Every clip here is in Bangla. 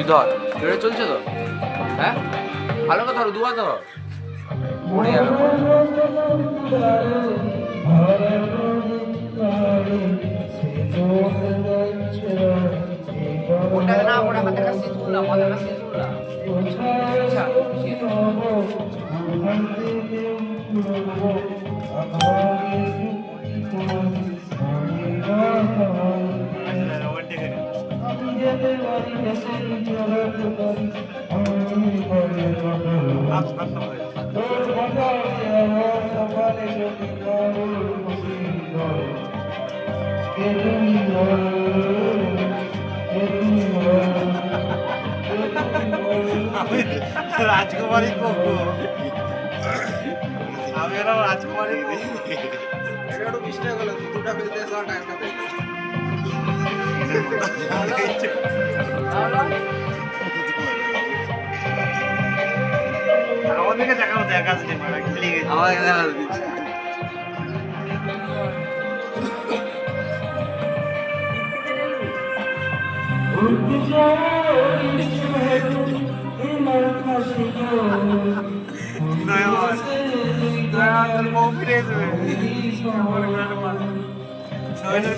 ধর জোরে চলছে তো হ্যাঁ ভালো কথা ধরো দুবার ধরো পড়ে যাবে ওটাকে না ওটা হাতের কাছে তুললাম হাতের কাছে তুললাম রাজকুমারী কবু আমি এরকম রাজকুমারী একটু মিষ্টি হয়ে গেল দুটা বেজে যাওয়ার টাইমটা আমাদেরকে দেখাবো দেখা যাচ্ছে খেলে গেছে আমাকে দেখা দিচ্ছে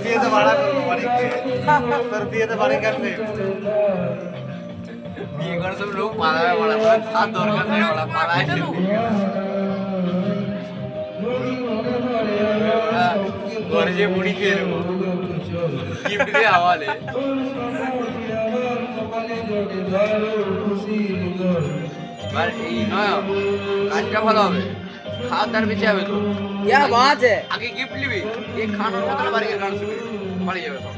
বিয়েতে ভাড়া করবো তোর বিয়েতে বাড়ি কাটবে বিয়ে করে সব লোক পালাবে পালাবে তার দরকার নেই ওরা পালায় ঘরে যে মুড়ি খেয়ে নেবো গিফট দিয়ে হাওয়ালে আর এই নয় কাজটা ভালো হবে খাওয়ার দার বেঁচে যাবে তো बात है আগে গিফট নিবি এই খানোর মতো বাড়ি গান শুনবি বাড়ি যাবে সব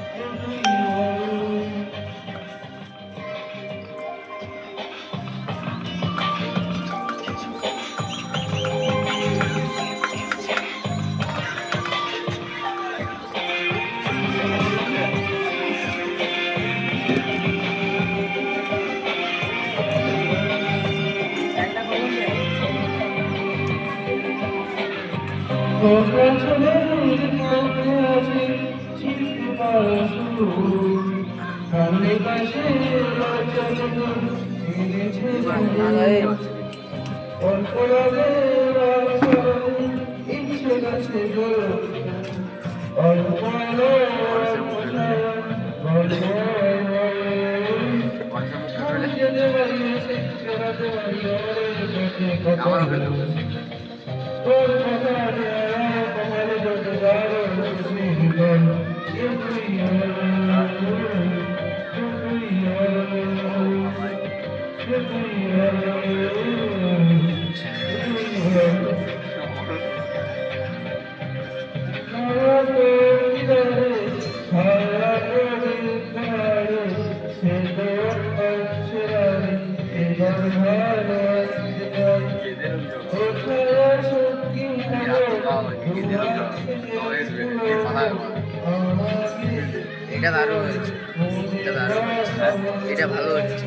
আমারও খেতে এটা দারুণ হয়েছে এটা দারুণ হয়েছে এটা ভালো হচ্ছে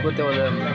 করতে বলে আমরা